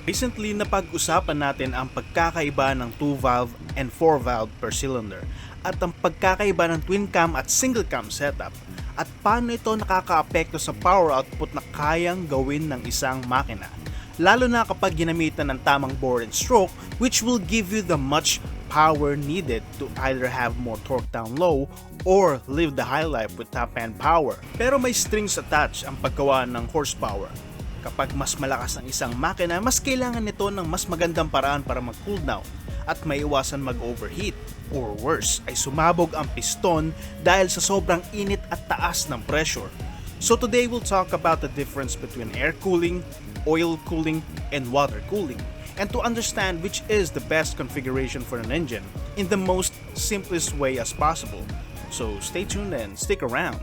Recently, napag-usapan natin ang pagkakaiba ng 2-valve and 4-valve per cylinder at ang pagkakaiba ng twin cam at single cam setup at paano ito nakakaapekto sa power output na kayang gawin ng isang makina. Lalo na kapag ginamitan ng tamang bore and stroke, which will give you the much power needed to either have more torque down low or live the high life with top end power. Pero may strings attached ang paggawa ng horsepower. Kapag mas malakas ang isang makina, mas kailangan nito ng mas magandang paraan para mag-cool down at maiwasan mag-overheat. Or worse, ay sumabog ang piston dahil sa sobrang init at taas ng pressure. So today we'll talk about the difference between air cooling, oil cooling, and water cooling, and to understand which is the best configuration for an engine in the most simplest way as possible. So stay tuned and stick around.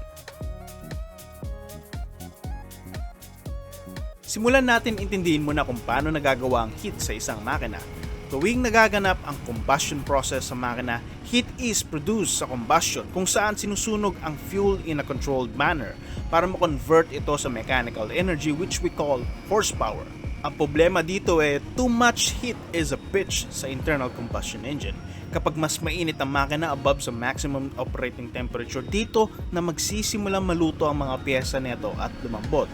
Simulan natin intindihin muna kung paano nagagawa ang heat sa isang makina. Tuwing nagaganap ang combustion process sa makina, heat is produced sa combustion kung saan sinusunog ang fuel in a controlled manner para ma-convert ito sa mechanical energy which we call horsepower. Ang problema dito too much heat is a bitch sa internal combustion engine. Kapag mas mainit ang makina above sa maximum operating temperature, dito na magsisimulang maluto ang mga piyesa nito at lumambot.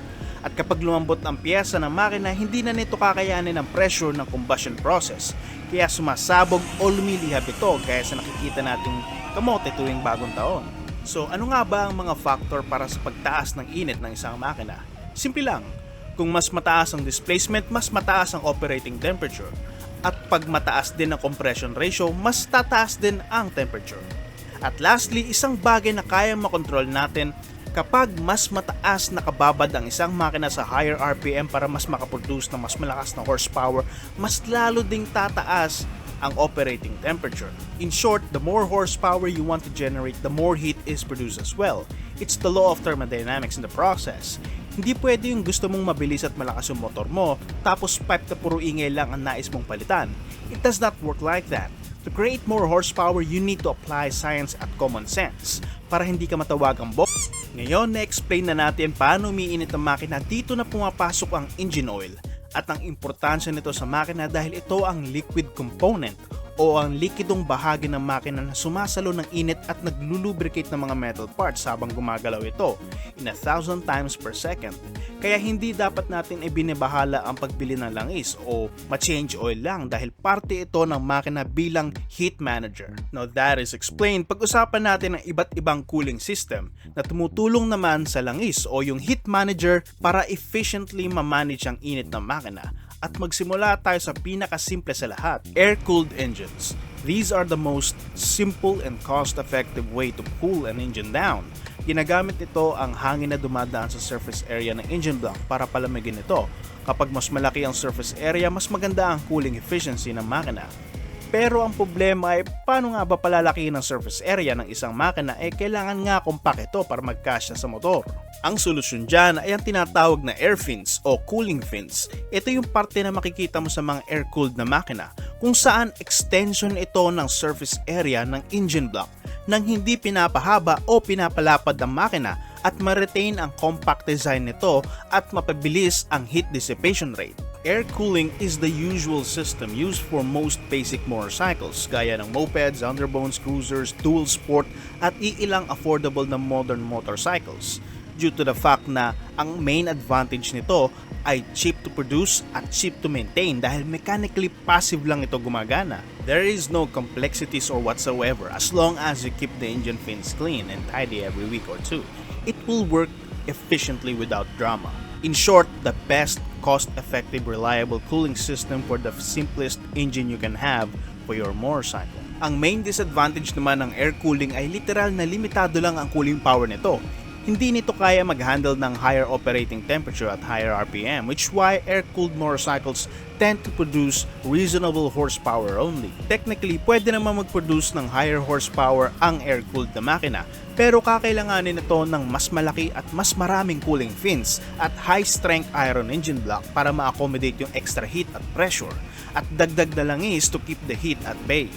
At kapag lumambot ang piyesa ng makina, hindi na nito kakayanin ang pressure ng combustion process. Kaya sumasabog o lumilihab ito gaya sa nakikita nating kamote tuwing bagong taon. So ano nga ba ang mga factor para sa pagtaas ng init ng isang makina? Simple lang, kung mas mataas ang displacement, mas mataas ang operating temperature. At pag mataas din ang compression ratio, mas tataas din ang temperature. At lastly, isang bagay na kayang makontrol natin kapag mas mataas nakababad ang isang makina sa higher RPM para mas makaproduce ng mas malakas na horsepower, mas lalo ding tataas ang operating temperature. In short, the more horsepower you want to generate, the more heat is produced as well. It's the law of thermodynamics in the process. Hindi pwede yung gusto mong mabilis at malakas yung motor mo, tapos pipe na puro ingay lang ang nais mong palitan. It does not work like that. To create more horsepower, you need to apply science at common sense para hindi ka matawagang Ngayon, na-explain na natin paano umiinit ang makina. Dito na pumapasok ang engine oil at ang importansya nito sa makina dahil ito ang liquid component o ang likidong bahagi ng makina na sumasalo ng init at naglulubricate ng mga metal parts habang gumagalaw ito in 1,000 times per second. Kaya hindi dapat natin ibinabahala ang pagbili ng langis o ma-change oil lang dahil parte ito ng makina bilang heat manager. Now that is explained, pag-usapan natin ang iba't ibang cooling system na tumutulong naman sa langis o yung heat manager para efficiently ma-manage ang init ng makina. At magsimula tayo sa pinakasimple sa lahat, air-cooled engines. These are the most simple and cost-effective way to cool an engine down. Ginagamit nito ang hangin na dumadaan sa surface area ng engine block para palamigin ito. Kapag mas malaki ang surface area, mas maganda ang cooling efficiency ng makina. Pero ang problema ay paano nga ba palalakihin ang surface area ng isang makina kailangan nga compact ito para magkasya sa motor. Ang solusyon dyan ay ang tinatawag na air fins o cooling fins. Ito yung parte na makikita mo sa mga air-cooled na makina kung saan extension ito ng surface area ng engine block nang hindi pinapahaba o pinapalapad ang makina at ma-retain ang compact design nito at mapabilis ang heat dissipation rate. Air cooling is the usual system used for most basic motorcycles gaya ng mopeds, underbones, cruisers, dual sport at iilang affordable na modern motorcycles due to the fact na ang main advantage nito ay cheap to produce at cheap to maintain dahil mechanically passive lang ito gumagana. There is no complexities or whatsoever as long as you keep the engine fins clean and tidy every week or two. It will work efficiently without drama. In short, the best, cost-effective, reliable cooling system for the simplest engine you can have for your motorcycle. Ang main disadvantage naman ng air cooling ay literal na limitado lang ang cooling power nito. Hindi nito kaya mag-handle ng higher operating temperature at higher RPM, which why air-cooled motorcycles tend to produce reasonable horsepower only. Technically, pwede naman mag-produce ng higher horsepower ang air-cooled na makina, pero kakailanganin ito ng mas malaki at mas maraming cooling fins at high-strength iron engine block para ma-accommodate yung extra heat at pressure, at dagdag na langis to keep the heat at bay.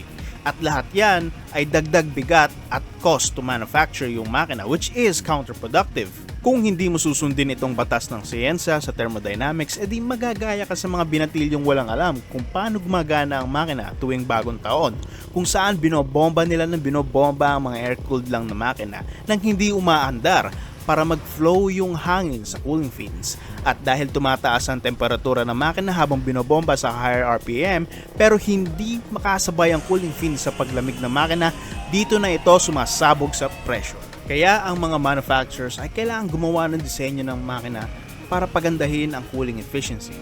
At lahat yan ay dagdag bigat at cost to manufacture yung makina, which is counterproductive. Kung hindi mo susundin itong batas ng siyensya sa thermodynamics, edi magagaya ka sa mga binatilyong walang alam kung paano gumagana ang makina tuwing bagong taon, kung saan binobomba nila ng binobomba ang mga air-cooled lang na makina nang hindi umaandar para mag-flow yung hangin sa cooling fins. At dahil tumataas ang temperatura ng makina habang binobomba sa higher RPM pero hindi makasabay ang cooling fins sa paglamig ng makina, dito na ito sumasabog sa pressure. Kaya ang mga manufacturers ay kailangan gumawa ng disenyo ng makina para pagandahin ang cooling efficiency.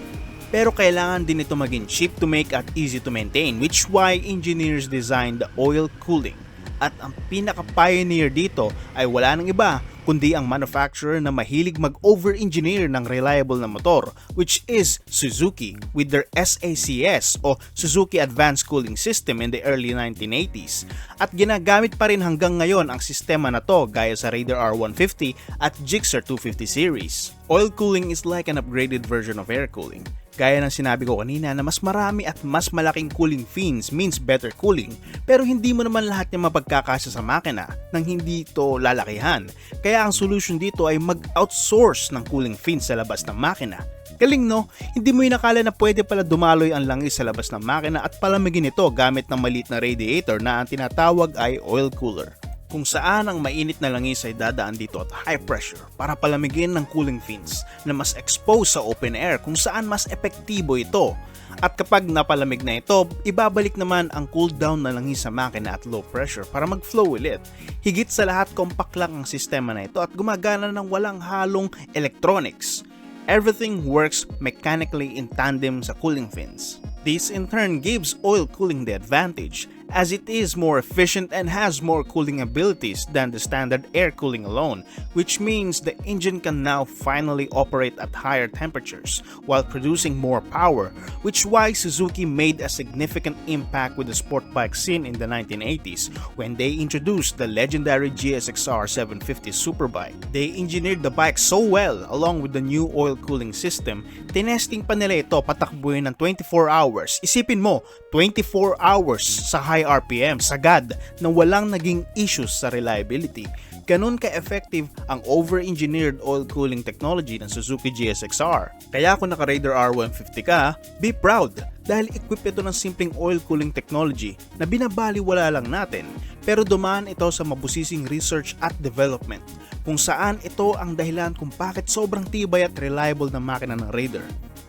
Pero kailangan din ito maging cheap to make at easy to maintain, which why engineers designed the oil cooling. At ang pinaka-pioneer dito ay wala nang iba kundi ang manufacturer na mahilig mag-over-engineer ng reliable na motor, which is Suzuki with their SACS o Suzuki Advanced Cooling System in the early 1980s. At ginagamit pa rin hanggang ngayon ang sistema na to gaya sa Raider R150 at Gixxer 250 series. Oil cooling is like an upgraded version of air cooling. Gaya ng sinabi ko kanina na mas marami at mas malaking cooling fins means better cooling, pero hindi mo naman lahat niya mapagkakasya sa makina nang hindi ito lalakihan. Kaya ang solution dito ay mag-outsource ng cooling fins sa labas ng makina. Galing no? Hindi mo inakala na pwede pala dumaloy ang langis sa labas ng makina at palamigin ito gamit ng maliit na radiator na ang tinatawag ay oil cooler, kung saan ang mainit na langis ay dadaan dito at high pressure para palamigin ng cooling fins na mas exposed sa open air kung saan mas epektibo ito. At kapag napalamig na ito, ibabalik naman ang cool down na langis sa makina at low pressure para mag-flow ulit. Higit sa lahat, compact lang ang sistema na ito at gumagana ng walang halong electronics. Everything works mechanically in tandem sa cooling fins. This in turn gives oil cooling the advantage, as it is more efficient and has more cooling abilities than the standard air cooling alone, which means the engine can now finally operate at higher temperatures while producing more power, which why Suzuki made a significant impact with the sport bike scene in the 1980s when they introduced the legendary GSXR 750 Superbike. They engineered the bike so well along with the new oil cooling system, tinesting pa nila ito patakbuhin ng 24 hours. Isipin mo, 24 hours sa high RPM sagad na walang naging issues sa reliability. Ganun ka-effective ang over-engineered oil cooling technology ng Suzuki GSXR. Kaya kung naka-Raider R150 ka, be proud dahil equipped ito ng simpleng oil cooling technology na binabaliwala lang natin, pero dumaan ito sa mabusising research at development kung saan ito ang dahilan kung bakit sobrang tibay at reliable na makina ng Raider.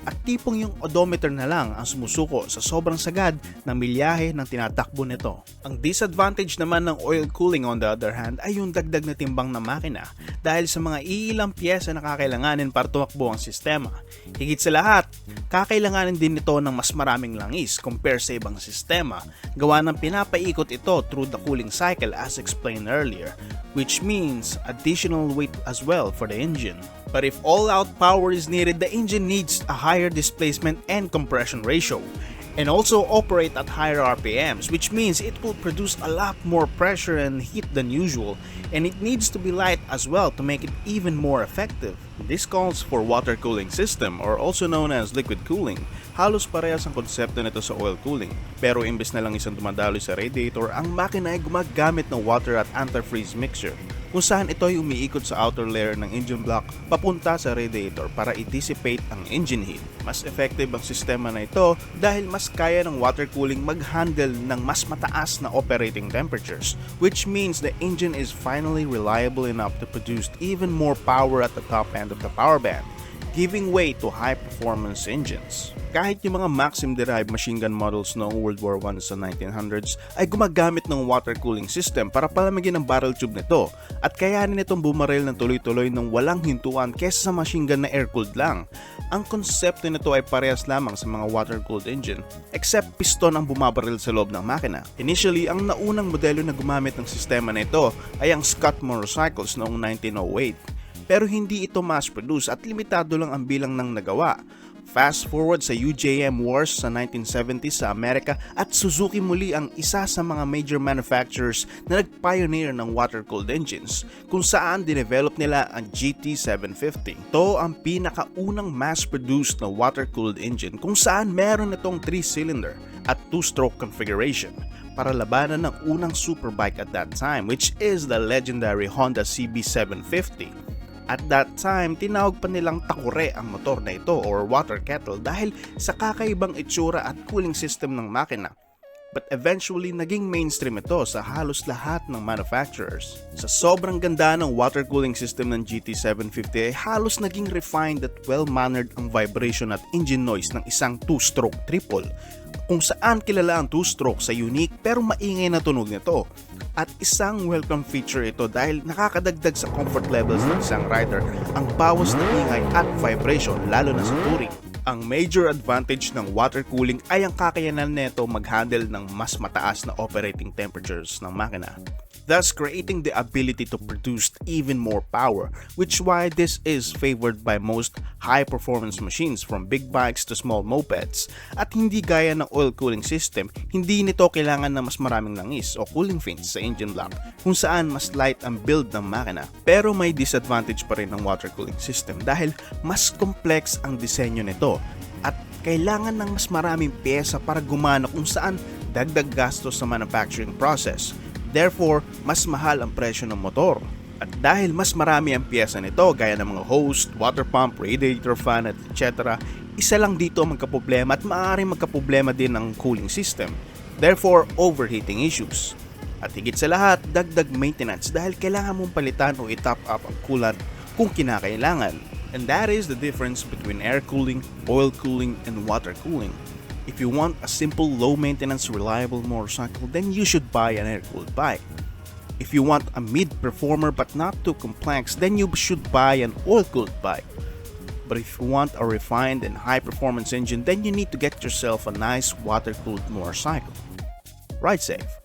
At tipong yung odometer na lang ang sumusuko sa sobrang sagad ng milyahe ng tinatakbo nito. Ang disadvantage naman ng oil cooling on the other hand ay yung dagdag na timbang ng makina dahil sa mga iilang piyesa na kakailanganin para tumakbo ang sistema. Higit sa lahat, kakailanganin din ito ng mas maraming langis compare sa ibang sistema, gawa ng pinapaikot ito through the cooling cycle as explained earlier, which means additional weight as well for the engine. But if all-out power is needed, the engine needs a higher displacement and compression ratio, and also operate at higher RPMs, which means it will produce a lot more pressure and heat than usual, and it needs to be light as well to make it even more effective. This calls for water cooling system or also known as liquid cooling. Halos parehas ang konsepto nito sa oil cooling, pero imbes na lang isang dumadaloy sa radiator, ang makina ay gumagamit ng water at antifreeze mixture, kung saan ito ay umiikot sa outer layer ng engine block papunta sa radiator para i-dissipate ang engine heat. Mas effective ang sistema na ito dahil mas kaya ng water cooling mag-handle ng mas mataas na operating temperatures, which means the engine is finally reliable enough to produce even more power at the top end of the power band, giving way to high-performance engines. Kahit yung mga Maxim-derived machine gun models noong World War I sa 1900s ay gumagamit ng water cooling system para palamigin ang barrel tube nito at kayanin itong bumaril ng tuloy-tuloy ng walang hintuan kesa sa machine gun na air-cooled lang. Ang konsepto nito ay parehas lamang sa mga water-cooled engine except piston ang bumabaril sa loob ng makina. Initially, ang naunang modelo na gumamit ng sistema na ito ay ang Scott Motorcycles noong 1908. Pero hindi ito mass-produce at limitado lang ang bilang ng nagawa. Fast forward sa UJM Wars sa 1970s sa Amerika at Suzuki muli ang isa sa mga major manufacturers na nag-pioneer ng water-cooled engines kung saan dinevelop nila ang GT750. Ito ang pinakaunang mass-produced na water-cooled engine kung saan meron itong 3-cylinder at 2-stroke configuration para labanan ng unang superbike at that time, which is the legendary Honda CB750. At that time, tinawag pa nilang takure ang motor na ito or water kettle dahil sa kakaibang itsura at cooling system ng makina. But eventually, naging mainstream ito sa halos lahat ng manufacturers. Sa sobrang ganda ng water cooling system ng GT750 ay halos naging refined at well-mannered ang vibration at engine noise ng isang 2-stroke triple, kung saan kilala ang 2-stroke sa unique pero maingay na tunog nito. At isang welcome feature ito dahil nakakadagdag sa comfort levels ng isang rider ang bawas na ingay at vibration lalo na sa touring. Ang major advantage ng water cooling ay ang kakayanan nito mag-handle ng mas mataas na operating temperatures ng makina, thus creating the ability to produce even more power, which why this is favored by most high-performance machines from big bikes to small mopeds. At hindi gaya ng oil cooling system, hindi nito kailangan ng mas maraming langis o cooling fins sa engine block kung saan mas light ang build ng makina. Pero may disadvantage pa rin ng water cooling system dahil mas complex ang disenyo nito at kailangan ng mas maraming pyesa para gumana kung saan dagdag gastos sa manufacturing process. Therefore, mas mahal ang presyo ng motor. At dahil mas marami ang pyesa nito gaya ng mga hose, water pump, radiator fan, etc., isa lang dito ang magkaproblema at maaaring magkaproblema din ang cooling system. Therefore, overheating issues. At higit sa lahat, dagdag maintenance dahil kailangan mong palitan o i-top up ang coolant kung kinakailangan. And that is the difference between air cooling, oil cooling, and water cooling. If you want a simple, low-maintenance, reliable motorcycle, then you should buy an air-cooled bike. If you want a mid-performer but not too complex, then you should buy an oil-cooled bike. But if you want a refined and high-performance engine, then you need to get yourself a nice water-cooled motorcycle. Ride safe!